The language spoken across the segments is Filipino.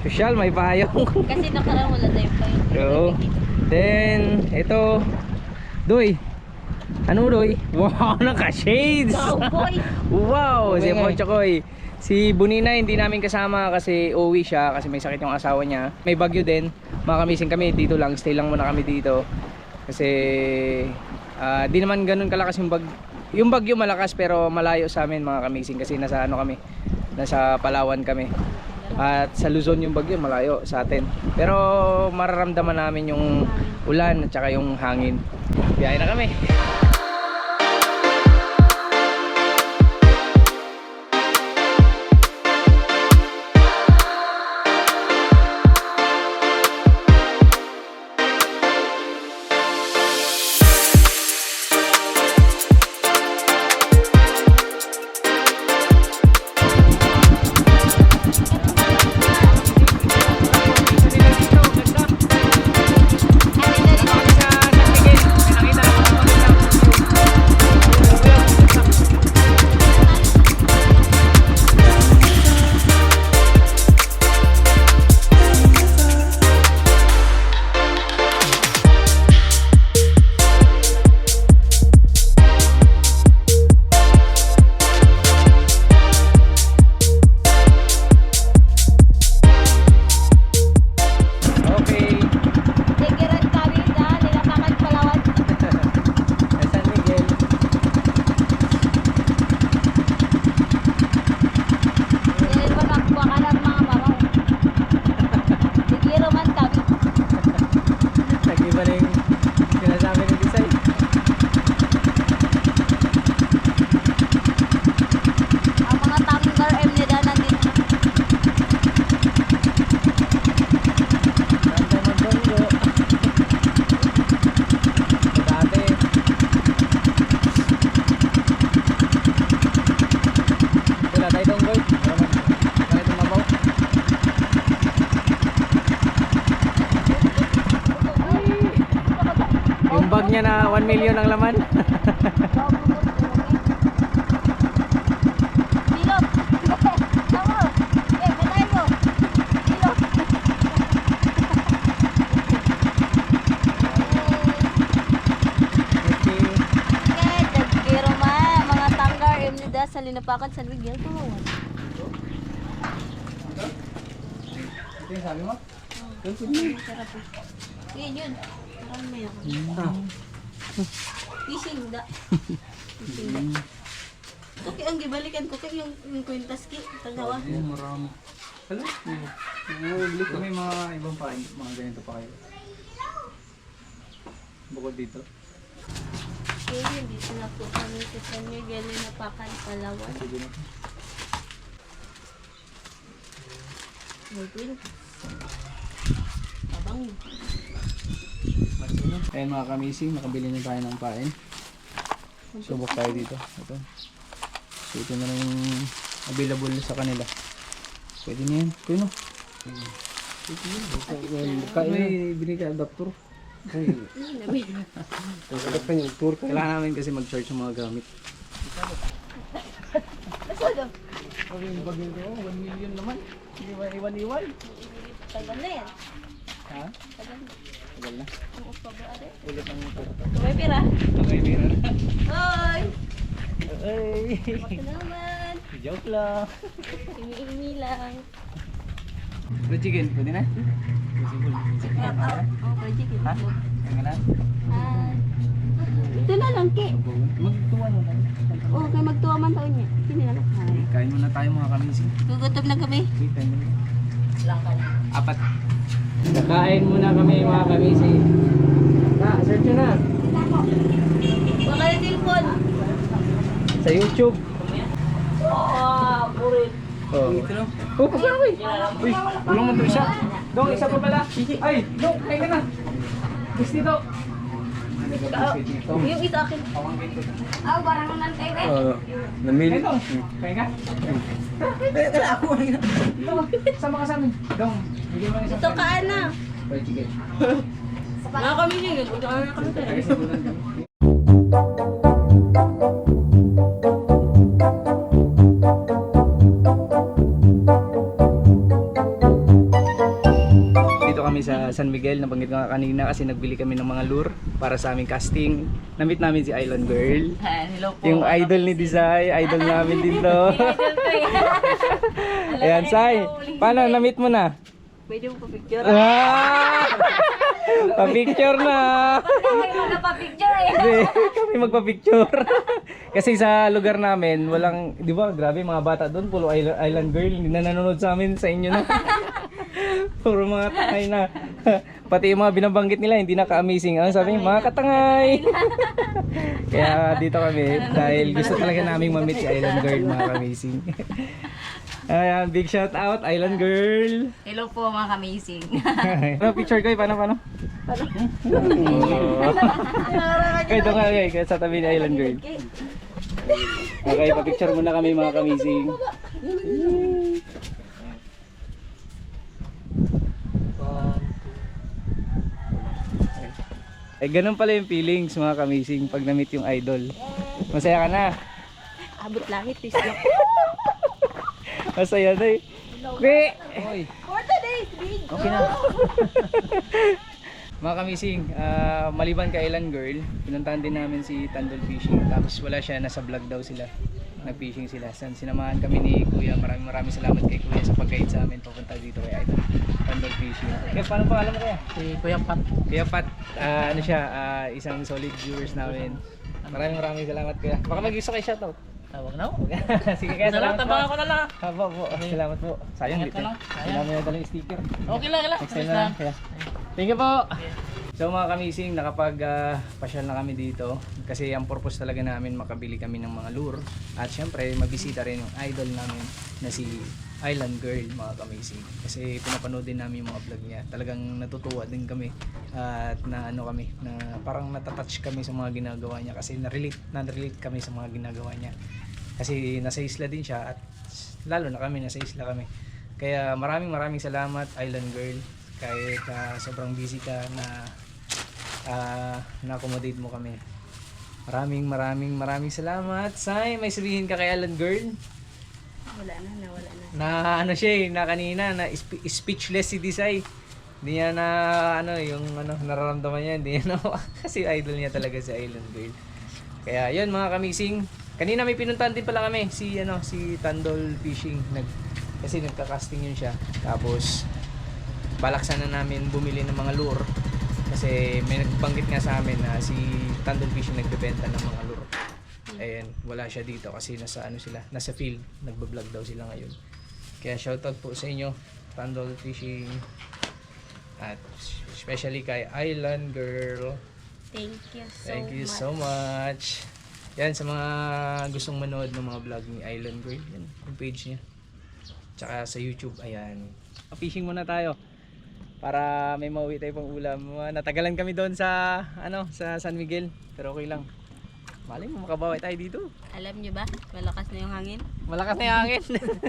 Social, may payong. Kasi nakaraan wala tayong payong. Oo. Then, ito. Doy. Ano Doy? Wow, naka-shades. Cowboy. Wow, si Pochokoy. Si Bunina hindi namin kasama kasi uwi siya kasi may sakit yung asawa niya. May bagyo din. Makamising kami dito lang. Stay lang muna kami dito. Kasi di naman ganun kalakas yung bagyo. Yung bagyo malakas pero malayo sa amin mga kamising kasi nasa ano kami. Nasa Palawan kami. At sa Luzon yung bagyo malayo sa atin. Pero mararamdaman namin yung ulan at saka yung hangin. Biyahe na kami. Yung bag niya na 1 million ang laman. Sa Linapakan, San Miguel, Palawan. Ito yung sabi mo? Sarap po. Yun. Parang meron. Fishing da. Okay, ang gibalikan ko kay yung kwintas ki. Tagawa. Marami. Hala? Bili kami mga ibang pain. Mga ganito pa kayo. Bukod dito. Yun, dito na po kami sa San Miguel, Linapakan, Palawan. Sige na. Magpil. Abang. Ayan mga kamising, nakabili na tayo ng pain. Subok tayo dito. Ito. So ito na lang yung available sa kanila. Pwede na yan. Kuno. May binigay adapter. Kailangan namin kasi mag-charge ng mga gamit. Okay, yung bagay ko, 1 million naman. Hindi ba iwan-iwan? Tagal na yan. Ha? Tagal na. Tagal na. Oo, pabaari. Ulit ang ito. May pira. Okay, meron na. Hoy! Hey! Bakit naman? Joke lang. Imi-imi lang. Blue chicken, pwede na? Okay, chicken. Ha? Yung na? Ito na lang, Ki. Magtuwa na lang. Okay, magtuwa man taon niya. Sino na lang? Kain muna tayo mga kamising. Gugutom na kami. Okay, kain muna. Apat. Kakain muna kami mga kamising. Search nyo na. Baka na telepon. Sa YouTube. Burit. Oh. Oh, pagka ako eh. Uy, ulong mo ito isa. Dong, isa pa pala. Ay, Dong, kain ka na. Gusto dito. Yung isa akin. Barang naman tayo namili. Kain Dong, kain ka? Kaya ako. Sama ka sa amin. Dong, bigyan mo na isang Ito kaan na. fried chicken. Mga kami yun. Ito kaan na kami tayo. Ayos na bulan. kami sa San Miguel, nabanggit ko nga kanina kasi nagbili kami ng mga lure para sa aming casting. Namit namin si Island Girl. Hello po. Yung idol ni Desai, idol namin din to. Ayan, Sai. Paano, namit mo na? Pwede mo pa-picture? Ah! Pa-picture na! Kami magpa-picture eh. Hindi, kami magpa-picture. Kasi sa lugar namin, walang, di ba, grabe mga bata doon, puro island girl, hindi na nanonood sa amin, sa inyo na. Puro mga tangay na. Pati yung mga binabanggit nila, hindi na ka-amazing. Ano sabi niya, mga katangay. Kaya dito kami, dahil gusto talaga namin mamit si Island Girl, mga ka-amazing. Ayan, big shout out, Island Girl. Hello po mga amazing. Ano picture ko, paano? Oh. Kaya ito nga, kaya sa tabi ni Island Girl. Okay, pa-picture muna kami mga kamising. Eh, ganun pala yung feelings mga kamising pag na-meet yung idol. Masaya ka na? Abot langit, please lang. Masaya na eh. Be! For today's video. Okay na. Mga kamising, maliban kay Island Girl, pinuntahan din namin si Tandol Fishing. Tapos wala siya, nasa vlog daw sila. Nag-fishing sila. Sinamahan kami ni Kuya. Maraming salamat kay Kuya sa pag-guide sa amin papunta dito kay Idol Tandol Fishing. Kaya paano pangalan mo kaya? Si Kuya Pat. Kuya Pat, ano siya, isang solid viewers namin. Maraming salamat Kuya. Baka mag-gusto kay shoutout. Tawag na. Sige kaya salamat po. Tabangan ko na lang. Haba po. Salamat po. Sayang Ingat dito. ka lang. Hindi namin nadala yung sticker. Okay lang. Next time na lang. Kaya. Thank you po. So mga kamising, nakapag pasyal na kami dito kasi ang purpose talaga namin makabili kami ng mga lure at syempre mabisita rin yung idol namin na si Island Girl mga kamising kasi pinapanood din namin yung mga vlog niya. Talagang natutuwa din kami at na ano kami na parang natatouch kami sa mga ginagawa niya kasi na-relate kami sa mga ginagawa niya kasi nasa isla din siya at lalo na kami nasa isla kami. Kaya maraming salamat Island Girl kahit sobrang busy ka na-accommodate mo kami. Maraming salamat. Sai, may sabihin ka kay Island Girl? Nawala na. Na ano siya na kanina na speechless si Desai. Hindi niya na yung nararamdaman niya, hindi niya kasi idol niya talaga si Island Girl. Kaya yun mga kamising. Kanina may pinuntahan din pala kami si Tandol Fishing kasi nagka-casting yun siya. Tapos balak sana namin bumili ng mga lure kasi may nagbanggit nga sa amin na si Tandol Fishing nagbebenta ng mga lure. Ayan, wala siya dito kasi nasa field, nagba-vlog daw sila ngayon. Kaya shoutout po sa inyo, Tandol Fishing at especially kay Island Girl. Thank you so much. Yan, sa mga gustong manood ng mga vlog ni Island Girl, yan, yung page niya. Tsaka sa YouTube, ayan. Fishing muna tayo para may mauwi tayo pang ulam. Natagalan kami doon sa San Miguel, pero okay lang. Malay mo makabawi tayo dito. Alam niyo ba, malakas na yung hangin. Malakas na yung hangin.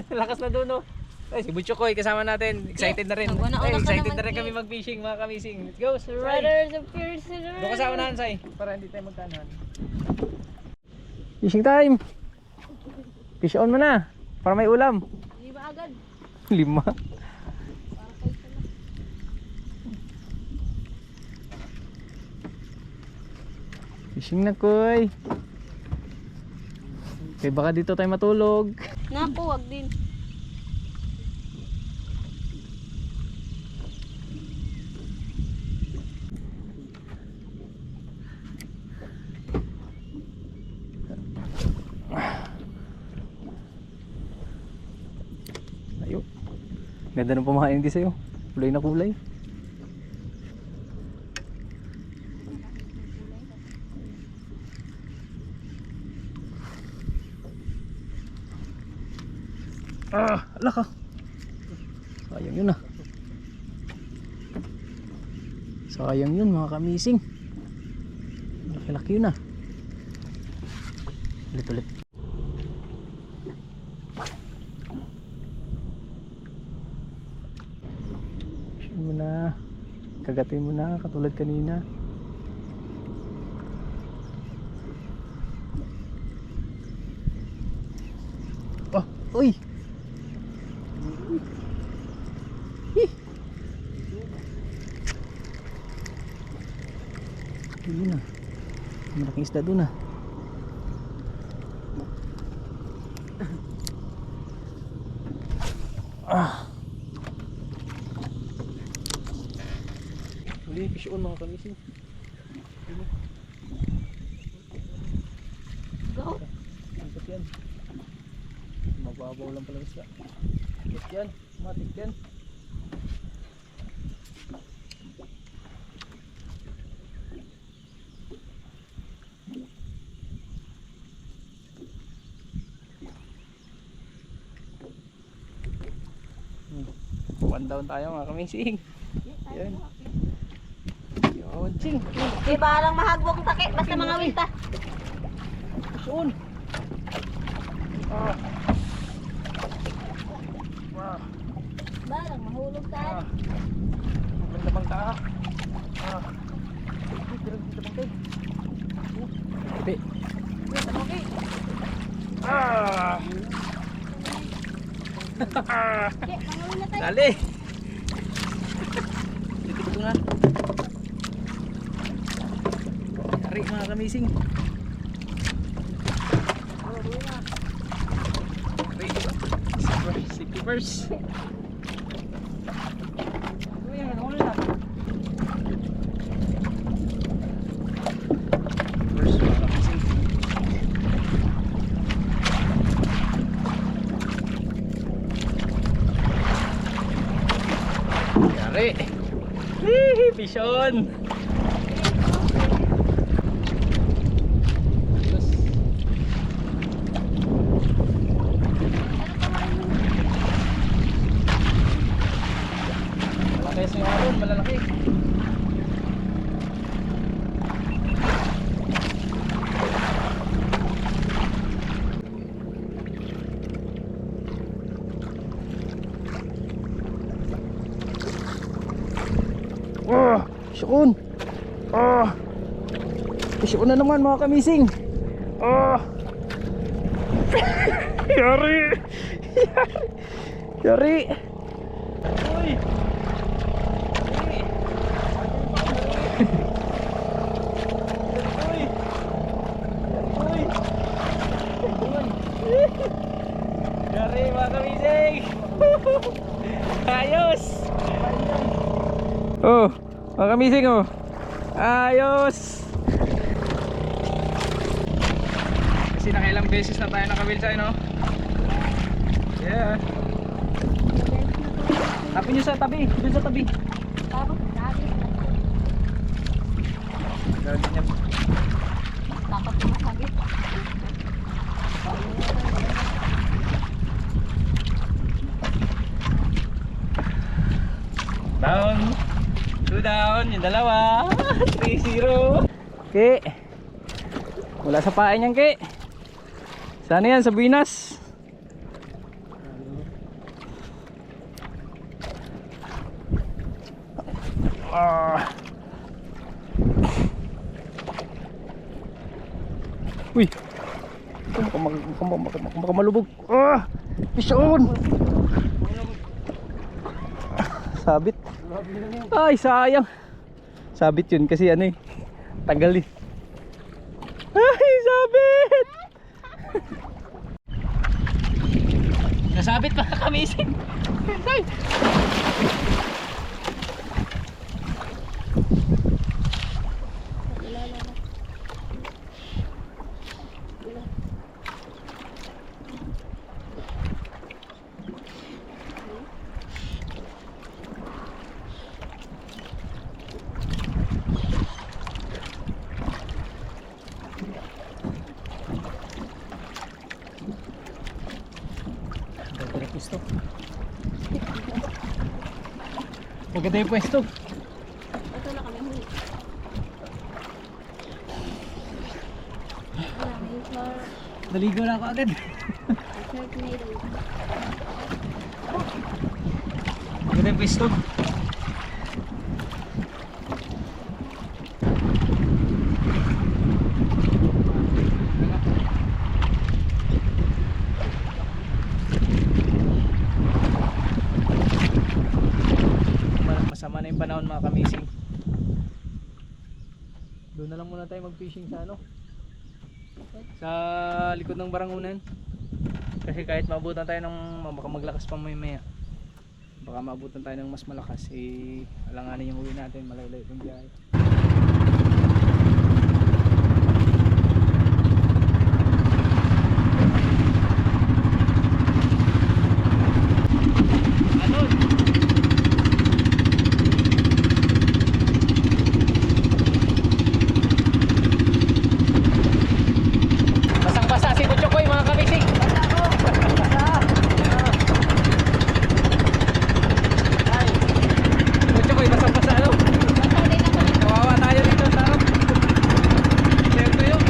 Lakas na doon, no. Ay, si Butchokoy kasama natin. Excited na rin. Nag-una-una ka Excited naman, na rin Kay. kami mag-fishing, mga kamising. Let's go. Sai. Riders of Pearson. Doon kasama na, Sai, para hindi tayo magkanuhan. Fishing time. Fish on mo na para may ulam. Di ba agad? 5. Fishing na, Koy. Okay, baka dito tayo matulog. Naku, wag din. Ayo. Ganda ng pamakain din sa'yo. Kulay na kulay. Ala ka. Sayang yun Sayang yun mga kamising. Laki-laki yun Ulit. Fishing mo na. Kagatin mo na katulad kanina. Uy! Yun na. Malaking isda doon na. Huli, fish on mga kamising. Go. Angkat yan. Mababaw lang pala isda. Angkat yan. Matik yan. One down tayo mga kamising. Yan. Yun, ching. Di ba lang mahagbong takip, basta mga winta. Yun. Barang mahulog tayo. Maganda bang taa? Dito bang tayo? Ate. Dali. Dito ko nga. Tari mga kamising. Safety first. First mga kamising. Yari. Hihi, fish on. Malaki sa nga doon, malalaki. Fish-on. Fish-on na naman mga kamising. Yari. Yari. Uy. Yari mga kamising. Ayos. Oh, mga kamising oh. Ayos. Kasi nakailang beses na tayo nakabilsay no. Yeah. Tapin nyo sa tabi, dun sa tabi. Tapos sabi, Gagawin niya. dapat sumasagit. Down. 2 down, yung dalawa. 3-0. Ke. Wala sa pain yan, Ke. Sana yan, sa Buenas. Uy. Baka malubog. Fish on. Sabit. Ay, sayang. Sabit yun kasi ano eh. Tagal eh. Ay, sabit. Nasabit pa kamising. Ay. Pwesto. Maganda yung pwesto. Ito na kami huli. Wala, may Naligo na ako agad. Sharknado. Maganda yung pwesto. Masama na yung panahon mga kamising. Doon na lang muna tayo mag-fishing sa ano? Sa likod ng Barangunan. Kasi kahit maabutan tayo ng baka maglakas pa maya. Baka maabutan tayo ng mas malakas eh alanganin yung uwi natin, malayo-layo yung biyahe. Basang-basa si Butchokoy mga kabisig. Ay, Butchokoy basang-basa ano? Kawawa tayo dito sa ano? Siyempre yun.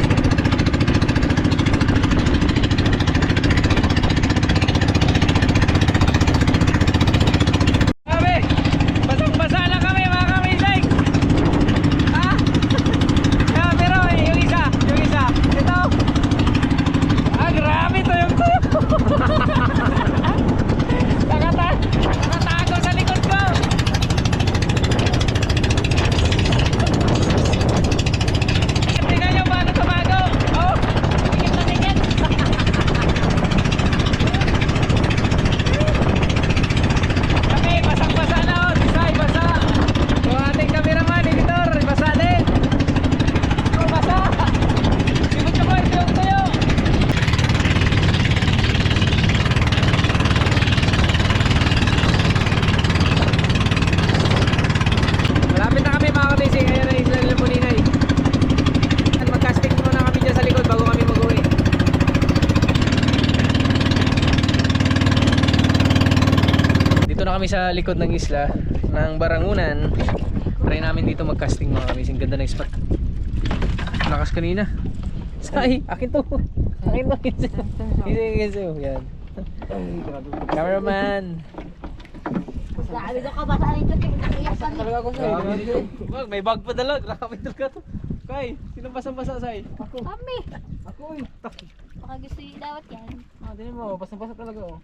Kami, basang-basa na kami mga kabisig. Ha? Yeah, pero yung isa, ito. Ah, grabe to yung tuyo. Nakatago sa likod ko. Tingnan nyo paano tumago. Oh, tingin na tingin. Kami, basang-basa na oh. Tisay, basa. Yung ating cameraman, editor, basa din. Oh, basa. Sibot ko ito yung tuyo. Malapit na kami mga kabisi, kaya na Isla ng Buninay. Mag-casting muna kami dyan sa likod bago kami mag-uwi. Dito na kami sa likod ng isla ng Barangunan. Try namin dito mag-casting mga kabisi. Ang ganda ng spot. Lakas kanina. Say, akin to. Akin to. Isa. Yan. Cameraman. Grabe ka ba sa alito? Nakiyasan niya. Talaga ako Wag, may bag pa dala. Grabe talaga to. Kay, sino basang-basa say? Ako. Kami. Ako eh. Baka gusto yung dawat yan. Ah, tingnan mo, basang-basa talaga oh.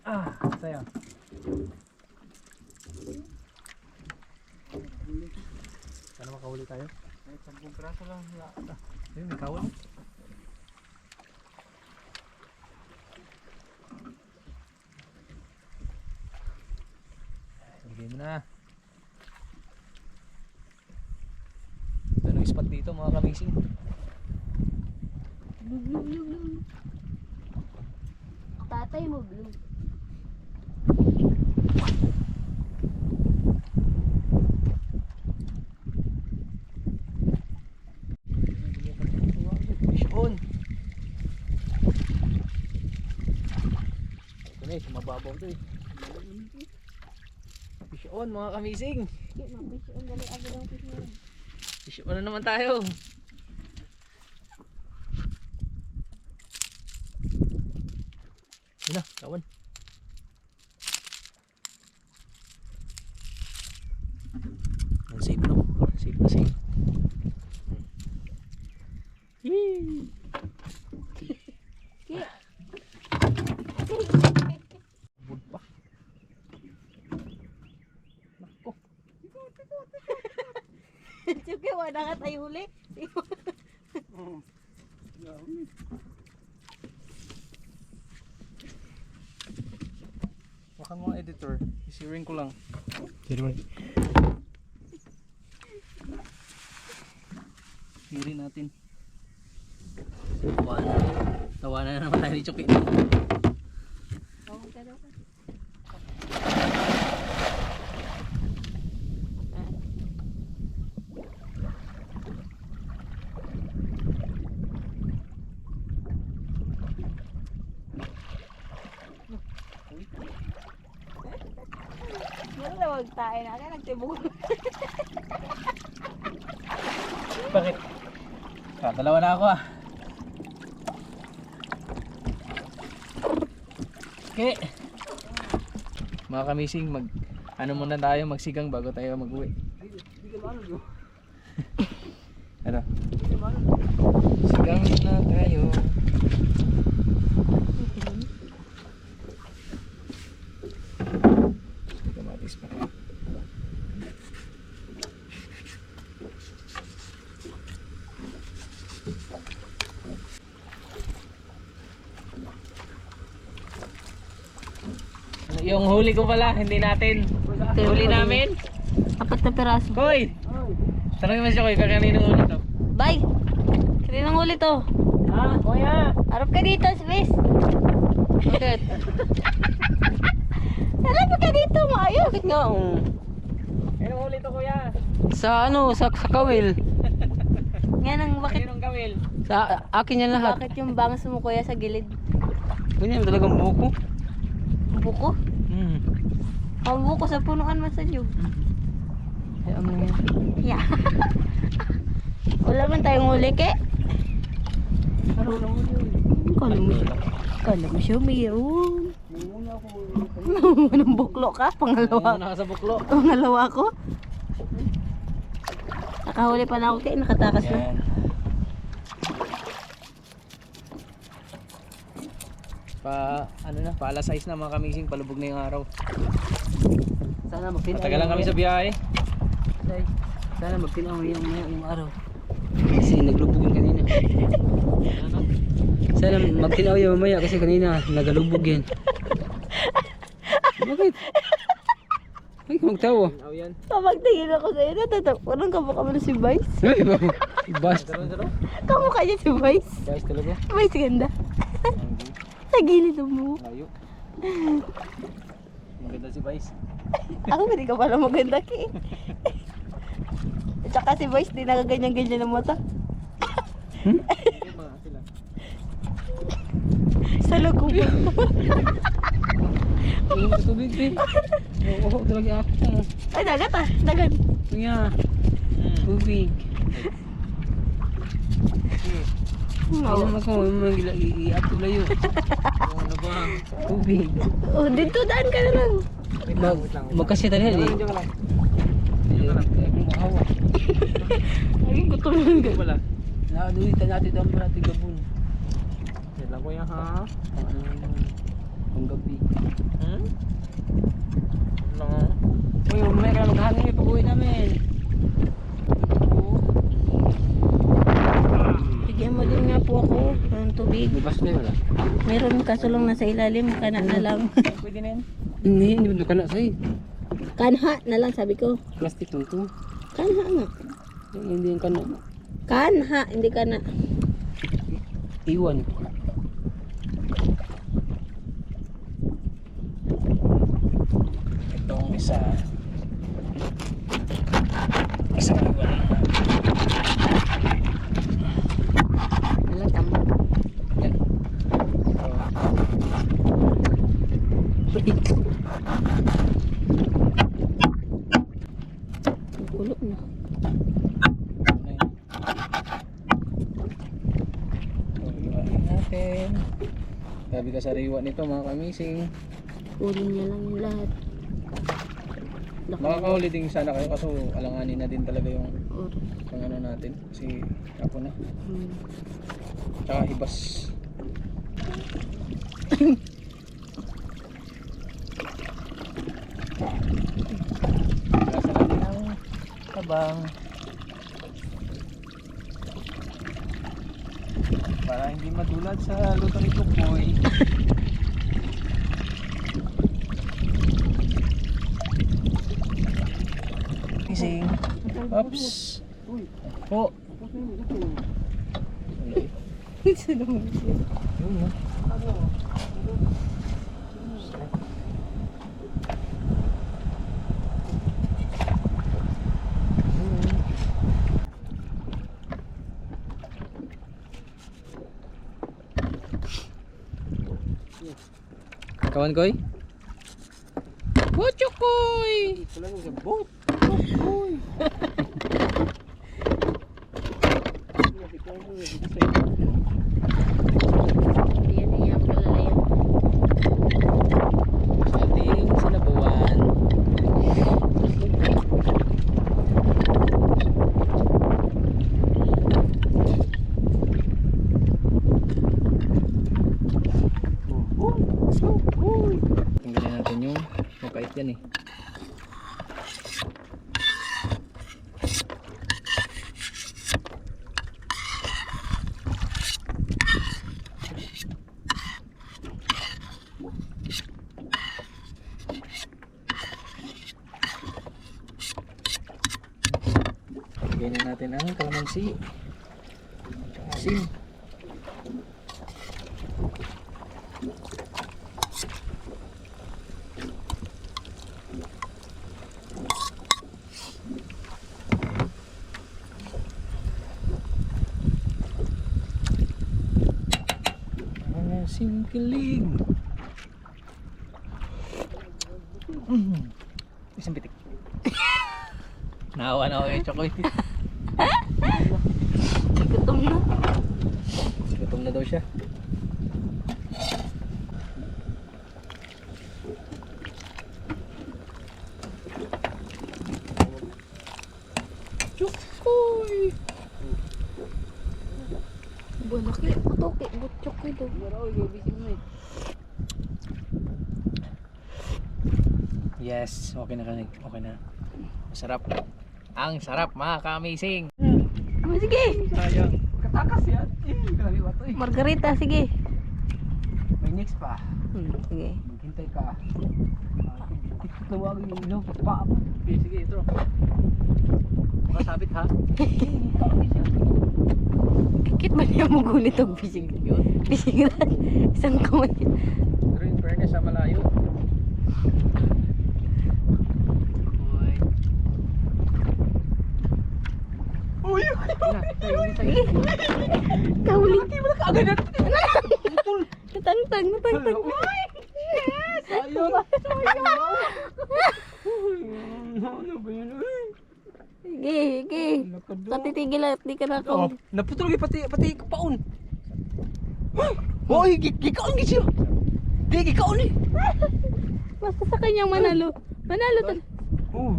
Ah, saya. Sana makahuli tayo. Ay, 10 piraso lang. Ayun, may kawal. Bigay mo na. Ito yung spot dito mga kamising. Blue. Tatay mo, blue. Fish on. Ito na eh, sumababaw ito eh. Fish on mga kamising. Mag-fish on, dali agad ang fish on. Fish on na naman tayo. Yun na, kawan. Safe na ako. Safe. Yee! Bud pa. Nako. Sige, wala ka tayo huli. Baka mga editor, isiring ko lang. Hiri natin. Tawanan na naman tayo ni Chucky. Ano na magtain? Ano nagtibog? Bakit? Dalawa na ako ah. Okay. Mga kamising, ano muna tayo, magsigang bago tayo mag-uwi. Ano? Sigang na tayo. Kamatis pa. yung huli ko pala, hindi natin. Huli namin. 4 na piraso. Koy! Tanongin mo siya, Koy, kaninong huli to? Bye! Kaninang huli to? Ah, kuya! Harap ka dito, Space. Bakit? Harap ka dito, maayo. Bakit nga? Kaninong huli to, kuya? Sa ano, sa kawil. Nga nang bakit, Kaninong kamil? Sa akin yan lahat. bakit yung bangs mo kuya sa gilid? Ganyan talagang buko. Buko? Ang buko sa punuan man sa nyug. Ay, ano yan? Yeah. Wala man tayong huli, ke? Kala mo siya mayroon. Anong buklo ka? Pangalawa. Naka sa buklo. Pangalawa ko. Nakahuli pa na ako, ke. Nakatakas na. Yan. Pa alas 6 na mga kamising, palubog na yung araw. Sana magtinaw. Matagal lang kami sa biyahe. Sana magtinaw yung araw. Kasi naglubog yun kanina. Sana magtinaw yung mamaya kasi kanina nagalubog yan. Bakit? Bakit magtawa? Aw yan. Kapag tingin ako sa'yo, natatapunan ka baka mo si Vice. Ay, bas. Kamukha niya si Vice. Guys, talaga. Vice ganda. Sa gilid mo. Layo. Maganda si Vice. Ako hindi ka pala maganda, ki. At saka si Vice, di nakaganyan-ganyan ng mata. Sa lagubang. Tingin sa tubig, Pin. Oo, talaga ako. Ay, dagat ah. Dagat. Tingnan. Tubig. Ay naman ko, i-ato layo. Ano ba? Tubig. Oh, dito daan ka na lang. Magkasya talaga eh. Makahawa. Ay, gutom lang ka. Wala. Naadulitan natin daw para tigabon. Yan lang kuya ha. Ang gabi. Ano? Uy, mamaya ka na maghangin yung pag-uwi namin. Bigyan mo din nga po ako ng tubig. Bubas na yun wala? Meron kasulong nasa ilalim, kana na lang. Pwede na yan. Hindi ba ka na sa'yo? Kanha na lang sabi ko. Plastic lang to. Kanha nga. Hindi yung kana. Kanha, hindi kana. Iwan. Itong isa. Isa na ba? Walang tama. Yan. Kulo na. Natin. Grabe ka sa riwa nito mga kamising. Uli niya lang yung lahat. Makakahuli din sana kayo kaso alanganin na din talaga yung Oras. ano natin kasi ako na. Hmm. Tsaka hibas. Lasa natin ang tabang. Para hindi madulad sa luto ni Tukoy. Gising. Oops. Po. Yun, no? Kawan koy? Bocho koy! Wala mo sa boat. Koy! Yan yung palalayan. Sa ating sinabuan. Tinggalin natin yung mapait yan eh. Lagyan na natin ang kalamansi. Asin. Asin kilig. Isang pitik. Naawa na ako yung Chokoy. Gutom na. Gutom na daw siya. Chokoy! Balaki. Putoki. Butchok ito. Yes, okay na kanig. Okay na. Masarap. Ang sarap mga ka-amazing. Oh, sige. Sayang. Katakas yan. Grabe ba ito eh. Margarita, sige. May next pa. Sige. Maghintay ka. Tawagin yung ilaw. Pa. Okay, sige, ito. Makasabit ha. Kikit ba niya mo gulit ang bisig? Bisig na. Isang kamay. Pero in fairness sa malayo. Uy! Kahuli. Natangtang. Sayang! Sige. Patitigil at di ka na ako. Naputol pati paun. Hoy, gikaon gisiyo. Di gikaon eh. Basta sa kanyang manalo. Manalo to. Oh,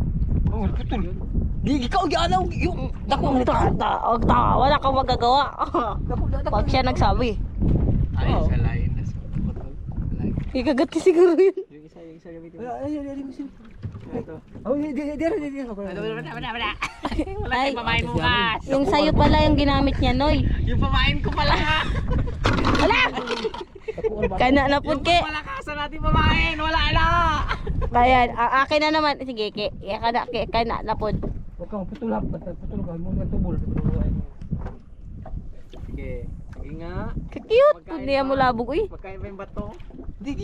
naputol. Di gikaon gianaw yung dako nito. Wala kang magagawa. Pag siya nagsabi. Ay, sa line na sa Ikagati siguro yun. Yung isa gamitin. Ay, misin. Ito. Oh, di. Ay, yung sayo pala yung ginamit niya, Noy. Yung pamain ko pala nga. Kana na po ke. Malakasan natin pamain, wala na. Kaya, akin na naman. Sige, kana na po. Huwag kang putulap, putulap ka mo ng tubol. Sige, sige nga. Cute. Hindi mo labog, uy. Magkain ba yung bato? Di.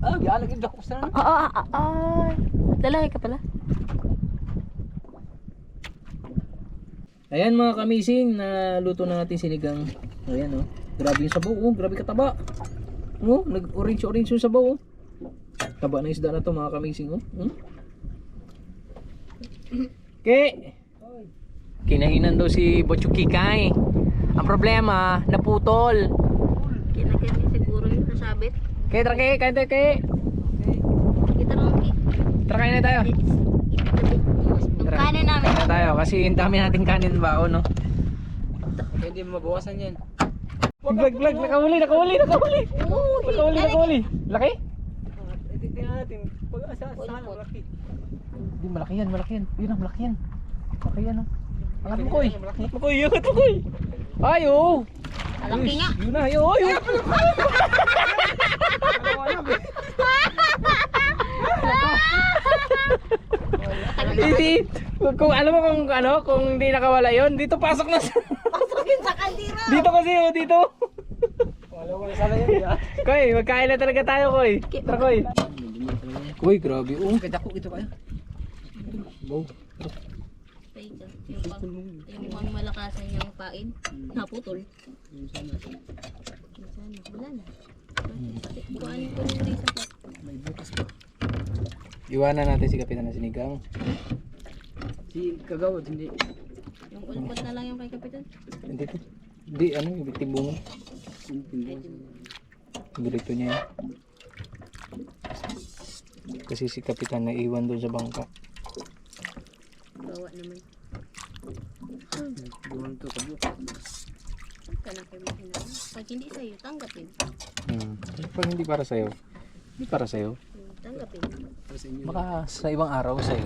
Alagin ako sa Lalaki ka pala. Ayan mga kamising, naluto na natin sinigang. Ayan oh. Grabe yung sabaw, oh. Grabe kataba. Oh, nag-orange yung sabaw, oh. Taba na isda na to mga kamising, oh. Okay. Kinahinan daw si Bochukikay. Ang problema, naputol. Kinakaya siguro yung nasabit. Okay, tara kay, kain tayo kay. Kita lang, Tara kain na tayo. yung kanin namin. Kain na tayo kasi yung dami nating kanin ba, no? Hindi mabawasan yan. Vlog, nakahuli. Laki? Tingnan natin. Pag asahan malaki. Hindi, malaki yan. Yun ang malaki yan. Malaki yan, oh. Angat mo, Koy. Angat mo, Koy. Ay, oh. Malaki nga. Yun na, yun. Ay, oh. Hindi. Kung alam mo kung hindi nakawala yon, dito pasok na sa... Pasok yun sa kaldero. Dito kasi, oh, dito. Wala ko na sana yan. Koy, magkain na talaga tayo, Koy. Tara, Koy. Uy, grabe, oh. Kaya dako ito kayo. Wow. Yung pang malakasan niyang pain, naputol. Sana, wala na. Kuhaan ko yung isa pa. May bukas pa. Iwanan natin si Kapitan na sinigang. Si Kagawad, hindi. Yung ulpot na lang yung kay Kapitan. Dito. Hindi, yung timbungan. Burrito niya yan. Kasi si Kapitan na iwan doon sa bangka. Bawa naman. Buwan to kabukas. Ka na kayo makinaan. Pag hindi sa'yo, tanggapin. Pag hindi para sa'yo, hindi para sa'yo. Tanggapin. Para sa inyo. Baka sa ibang araw sa'yo.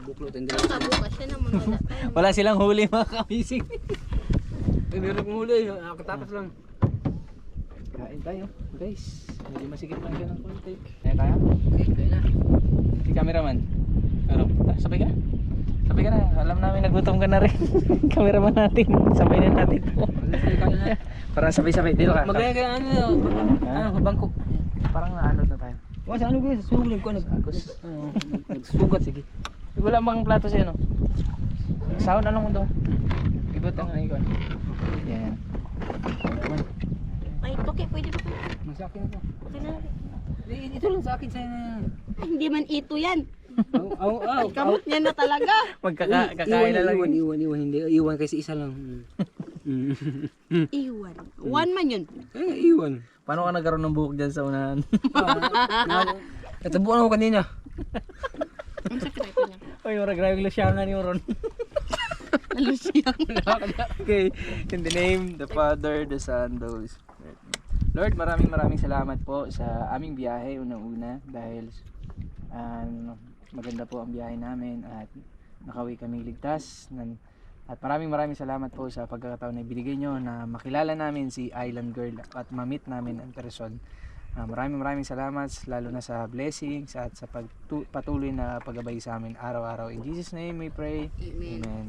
Buklot and Baka bukas siya naman wala tayo. Wala silang huli mga kamising. meron kong huli. Katatas lang. Kain tayo, guys. Medyo masikip lang siya ng konti. Kaya? Okay, kaya na. Si cameraman. Pero, sabay ka? Sabi ka na, alam namin nagutom ka na rin. Cameraman natin, sabay na natin po. Para sabay-sabay, dito ka. Magaya ka bangko. Parang naanod na tayo. Sa ano guys, sulit ko nagsugat sige. Wala bang plato sa'yo, no? Sahon na lang mo daw. Ibot ang icon. Yan. Ay, toke, pwede ba? Sa akin ito. Okay na. Ito lang sa akin sa'yo na. Ay, hindi man ito yan. Ay, Kamot niya na talaga. Magkakain na lang. Iwan, hindi. Iwan kasi isa lang. Iwan. One man yun. Iwan. Paano ka nagkaroon ng buhok dyan sa unahan? Natabuan ako kanina. Ang sakit ito niya. Ay, grabe yung lusyangan yung Ron. Nalusiyang. Okay, in the name, the Father, the Son, the Holy Spirit. Lord, maraming salamat po sa aming biyahe unang-una dahil maganda po ang biyahe namin at nakauwi kami ligtas. At maraming salamat po sa pagkakataon na ibinigay nyo na makilala namin si Island Girl at ma-meet namin in person. Maraming salamat lalo na sa blessings at sa patuloy na paggabay sa amin araw-araw. In Jesus' name we pray. Amen. Amen.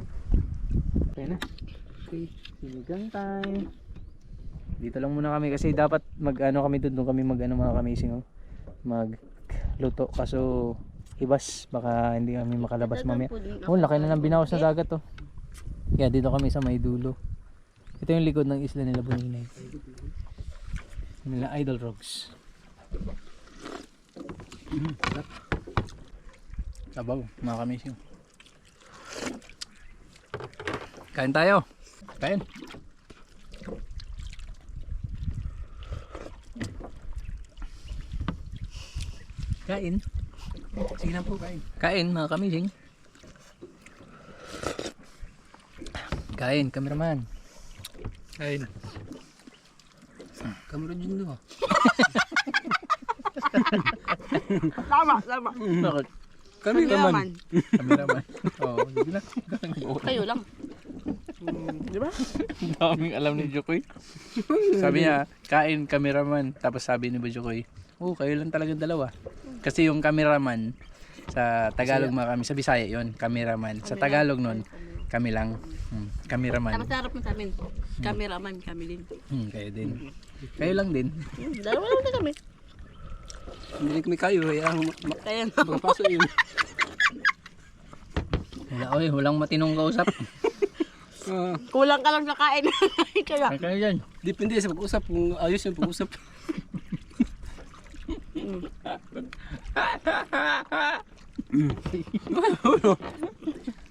Okay na. Okay, sinigang time. Dito lang muna kami kasi dapat mag-ano kami doon kami mag-ano mga kamising magluto kaso ibas baka hindi kami makalabas mamaya. Oh, laki na ng binawas na dagat to. Kaya dito kami sa may dulo. Ito yung likod ng isla nila Buninay. Nila Idol Rocks. Sabaw, mga kamising. Kain tayo. Kain. Kain. Sige na po, kain. Kain, mga kamising. Kain, cameraman. Kain. Kamera dyan doon. Tama. Bakit? Cameraman. Cameraman. Oo, sige na. Kayo lang. Di ba? Daming alam ni Jokoy. Sabi niya, kain cameraman. Tapos sabi ni Jokoy, oh, kayo lang talaga dalawa. Kasi yung cameraman sa Tagalog mga kami, sa Bisaya yun, cameraman. Sa Tagalog nun, kami lang. Cameraman. Tapos harap mo sa amin. Cameraman kami din. Kayo din. Kayo lang din. Dalawa lang din kami. Hindi kami kayo. Kaya nga. Magpapasok yun. Walang matinong kausap. Kulang ka lang sa kain. Kaya. Kayo dyan. Depende sa pag-usap. Kung ayos yung pag-usap.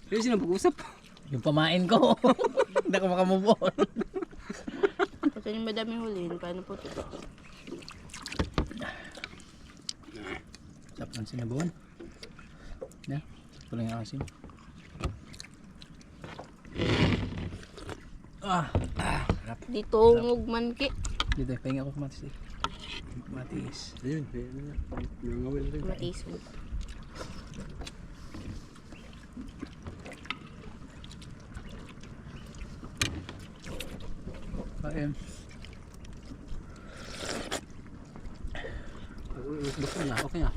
Ayos yung pag-usap. Yung pamain ko. Hindi ako makamove on. Kasi yung madaming hulihin, paano po ito? Sarap ng sinabawan. Yan. Ito lang yung asin. Harap. Dito ngugman ki. Dito, pahinga ko kamatis eh. Kamatis. Ayun. Nangawil rin. Matis mo. Kain. Busog na. Okay na.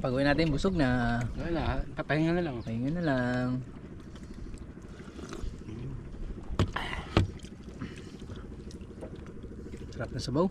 Pag-uwi natin, busog na. Wala. Papahinga na lang. Pahinga na lang. Sarap na sabaw.